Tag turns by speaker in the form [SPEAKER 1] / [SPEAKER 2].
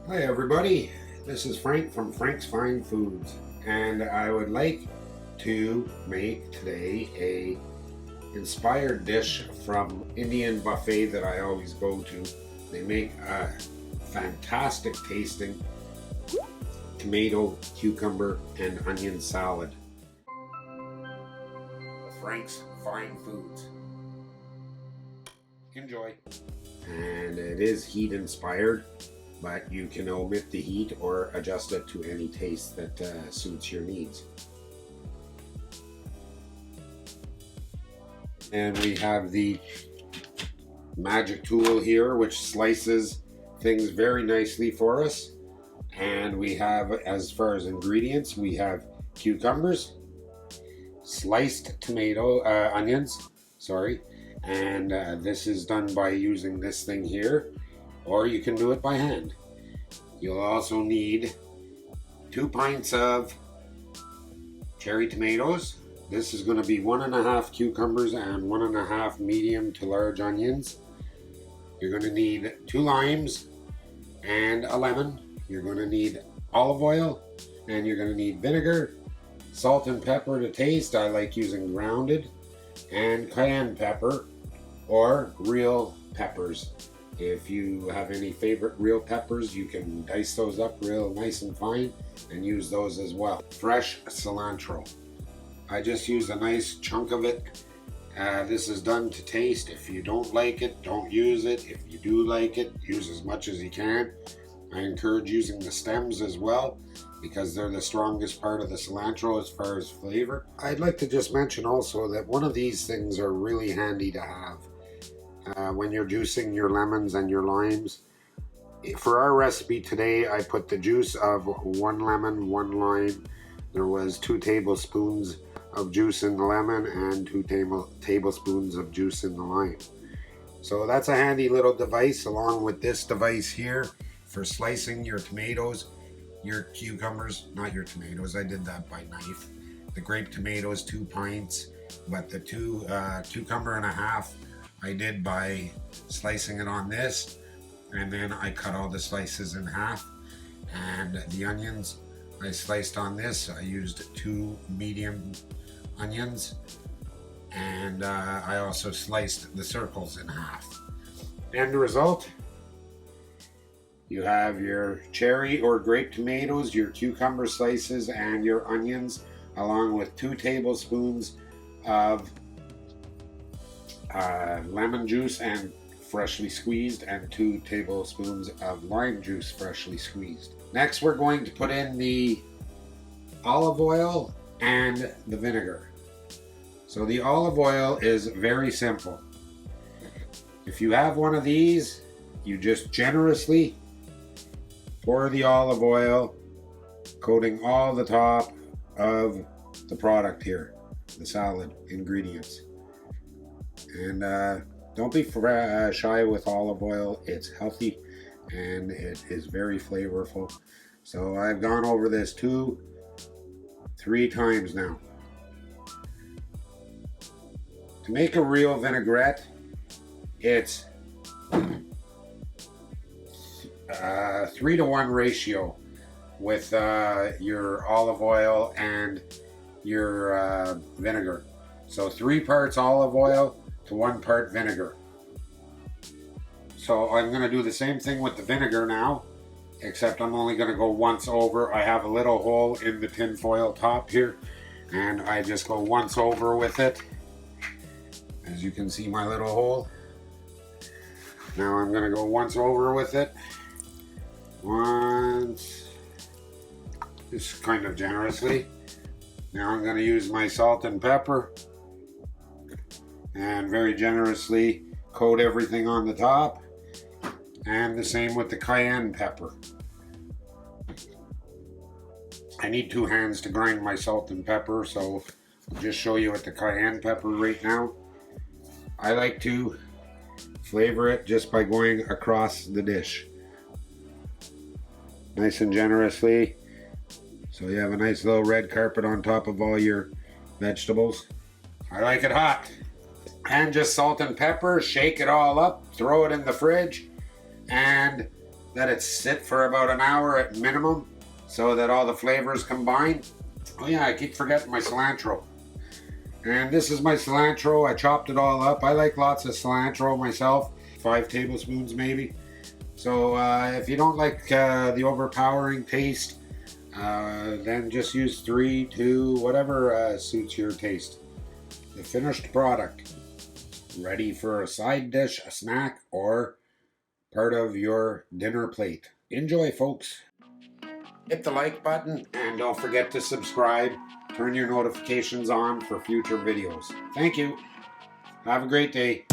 [SPEAKER 1] Hi everybody, this is Frank from Frank's Fine Foods, and I would like to make today a inspired dish from Indian buffet that I always go to. They make a fantastic tasting tomato, cucumber, and onion salad. Frank's Fine Foods. Enjoy. And it is heat inspired, but you can omit the heat or adjust it to any taste that suits your needs. And we have the magic tool here, which slices things very nicely for us. And we have, as far as ingredients, we have cucumbers, sliced onions, and this is done by using this thing here, or you can do it by hand. You'll also need 2 pints of cherry tomatoes. This is going to be 1.5 cucumbers and 1.5 medium to large onions. You're going to need 2 limes and a lemon. You're going to need olive oil, and you're going to need vinegar, salt and pepper to taste. I like using grounded, and cayenne pepper or real peppers. If you have any favorite real peppers, you can dice those up real nice and fine and use those as well. Fresh cilantro. I just use a nice chunk of it. This is done to taste. If you don't like it, don't use it. If you do like it, use as much as you can. I encourage using the stems as well, because they're the strongest part of the cilantro as far as flavor. I'd like to just mention also that one of these things are really handy to have when you're juicing your lemons and your limes. For our recipe today, I put the juice of 1 lemon, 1 lime. There was 2 tablespoons of juice in the lemon and 2 tablespoons of juice in the lime. So that's a handy little device, along with this device here for slicing your tomatoes, your cucumbers, not your tomatoes, I did that by knife. The grape tomatoes, 2 pints, but the cucumber and a half I did by slicing it on this, and then I cut all the slices in half. And the onions I sliced on this. I used 2 medium onions, and I also sliced the circles in half. End result, you have your cherry or grape tomatoes, your cucumber slices, and your onions, along with 2 tablespoons of lemon juice and freshly squeezed, and 2 tablespoons of lime juice freshly squeezed. Next, we're going to put in the olive oil and the vinegar. So the olive oil is very simple. If you have one of these, you just generously pour the olive oil, coating all the top of the product here, the salad ingredients. And don't be shy with olive oil. It's healthy and it is very flavorful. So I've gone over this 2-3 times now. To make a real vinaigrette, it's 3-to-1 ratio with your olive oil and your vinegar. So 3 parts olive oil to 1 part vinegar. So I'm going to do the same thing with the vinegar now, except I'm only going to go once over. I have a little hole in the tin foil top here, and I just go once over with it. As you can see, my little hole. Now I'm going to go once over with it. Once, just kind of generously. Now I'm going to use my salt and pepper and very generously coat everything on the top, and the same with the cayenne pepper. I need 2 hands to grind my salt and pepper, so I'll just show you with the cayenne pepper right now. I like to flavor it just by going across the dish, nice and generously, so you have a nice little red carpet on top of all your vegetables. I like it hot. And just salt and pepper, shake it all up, throw it in the fridge, and Let it sit for about an hour at minimum so that all the flavors combine. Oh yeah, I keep forgetting my cilantro. And this is my cilantro. I chopped it all up. I like lots of cilantro myself. 5 tablespoons maybe. So if you don't like the overpowering taste, then just use 3, 2, whatever suits your taste. The finished product, ready for a side dish, a snack, or part of your dinner plate. Enjoy, folks. Hit the like button and don't forget to subscribe. Turn your notifications on for future videos. Thank you. Have a great day.